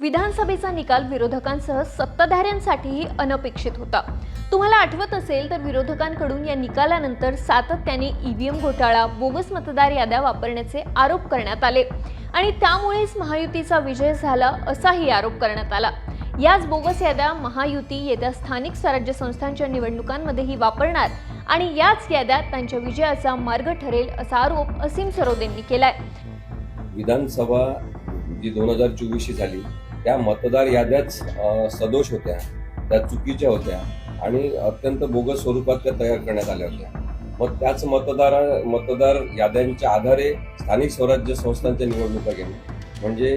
विधानसभेचा निकाल विरोधकांसह सत्ताधाऱ्यांसाठीही अनपेक्षित होता। तुम्हाला आठवत असेल तर विरोधकांकडून या निकालानंतर सातत्याने ईव्हीएम घोटाळा, बोगस मतदार याद्या वापरण्याचे आरोप करण्यात आले आणि त्यामुळेच महायुतीचा विजय झाला असाही आरोप करण्यात आला। याच बोगस याद्या महायुती येत्या स्थानिक स्वराज्य संस्थांच्या निवडणुकांमध्येही वापरणार आणि याच याद्या त्यांच्या विजयाचा मार्ग ठरेल असा आरोप असीम सरोदेंनी केलाय। विधानसभा जी 2024 झाली त्या मतदार याद्याच सदोष होत्या, त्या चुकीच्या होत्या आणि अत्यंत बोगस स्वरूपात त्या तयार करण्यात आल्या होत्या। मग त्याच मतदार याद्यांच्या आधारे स्थानिक स्वराज्य संस्थांच्या निवडणुका घेणे म्हणजे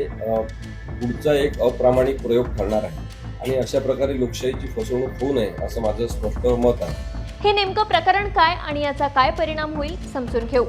पुढचा एक अप्रामाणिक प्रयोग ठरणार आहे आणि अशा प्रकारे लोकशाहीची फसवणूक होऊ नये असं माझं स्पष्ट मत आहे। हे नेमकं प्रकरण काय आणि याचा काय परिणाम होईल समजून घेऊ।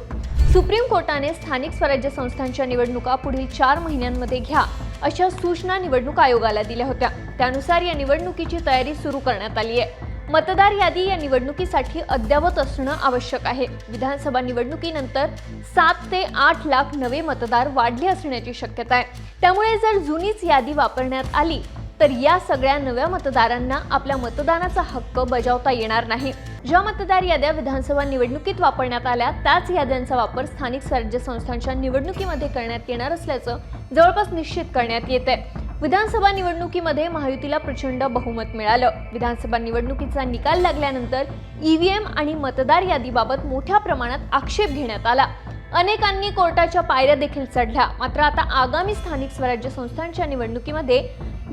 सुप्रीम कोर्टाने स्थानिक स्वराज्य संस्थांच्या निवडणुका पुढील 4 महिन्यांमध्ये घ्या अशा सूचना निवडणूक आयोगाला दिल्या होत्या। त्यानुसार या निवडणुकीची तयारी सुरू करण्यात आली आहे। मतदार यादी या निवडणुकीसाठी अद्ययावत असणं आवश्यक आहे। विधानसभा निवडणुकीनंतर 7 ते 8 लाख नवे मतदार वाढले असण्याची शक्यता आहे। त्यामुळे जर जुनीच यादी वापरण्यात आली तर या सगळ्या नव्या मतदारांना आपल्या मतदानाचा हक्क बजावता येणार नाही। ज्या मतदार याद्या विधानसभा निवडणुकीत वापरण्यात आल्या त्याच याद्यांचा वापर स्थानिक स्वराज्य संस्थांच्या निवडणुकीमध्ये करण्यात येणार असल्याचं जवळपास निश्चित करण्यात येते। विधानसभा निवडणुकीमध्ये महायुतीला प्रचंड बहुमत मिळालं। विधानसभा निवडणुकीचा निकाल लागल्यानंतर ईव्हीएम आणि मतदार यादीबाबत मोठ्या प्रमाणात आक्षेप घेण्यात आला। अनेकांनी कोर्टाच्या पायऱ्या देखील चढल्या। मात्र आता आगामी स्थानिक स्वराज्य संस्थांच्या निवडणुकीमध्ये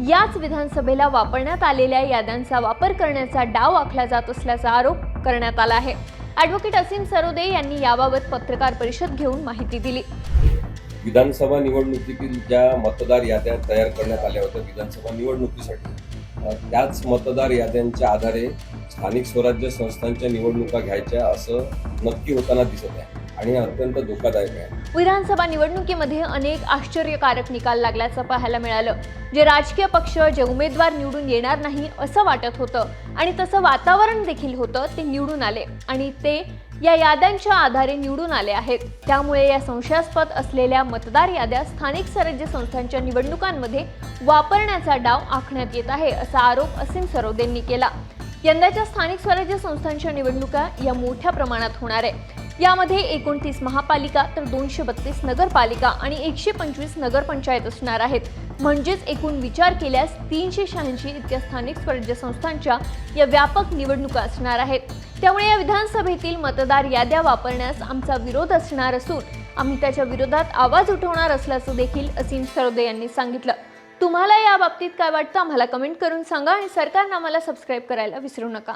याच विधानसभेला वापरण्यात आलेल्या याद्यांचा वापर करण्याचा डाव आखला जात असल्याचा आरोप करण्यात आला आहे। ॲडव्होकेट असीम सरोदे यांनी याबाबत पत्रकार परिषद घेऊन माहिती दिली। विधानसभा निवडणुकीतील ज्या मतदार याद्या तयार करण्यात आल्या होत्या विधानसभा निवडणुकीसाठी त्याच मतदार याद्यांच्या आधारे स्थानिक स्वराज्य संस्थांच्या निवडणुका घ्यायच्या असं नक्की होताना दिसत आहे आणि अत्यंत धोकादायक आहे। विधानसभा निवडणुकीमध्ये अनेक आश्चर्यकारक निकाल लागल्याचं पाहायला मिळालं। जे राजकीय पक्ष जे उमेदवार निवडून येणार नाही असं वाटत होतं आणि तसं वातावरण देखील होतं ते निवडून आले आणि ते या याद्यांच्या आधारे निवडून आले आहेत। त्यामुळे या संशयास्पद असलेल्या मतदार याद्या स्थानिक स्वराज्य संस्थांच्या निवडणुकांमध्ये वापरण्याचा डाव आखण्यात येत आहे असा आरोप असीम सरोदेंनी केला। यंदाच्या स्थानिक स्वराज्य संस्थांच्या निवडणुका या मोठ्या प्रमाणात होणार आहे। यामध्ये 29 महापालिका तर 232 नगरपालिका आणि 125 नगरपंचायत असणार आहेत। म्हणजेच एकूण विचार केल्यास 386 इतक्या स्थानिक स्वराज्य संस्थांच्या या व्यापक निवडणुका असणार आहेत। त्यामुळे या विधानसभेतील मतदार याद्या वापरण्यास आमचा विरोध असणार असून आम्ही त्याच्या विरोधात आवाज उठवणार असल्याचं देखील असीम सरोदे यांनी सांगितलं। तुम्हाला या बाबतीत काय वाटतं आम्हाला कमेंट करून सांगा आणि सरकारनं आम्हाला सबस्क्राईब करायला विसरू नका।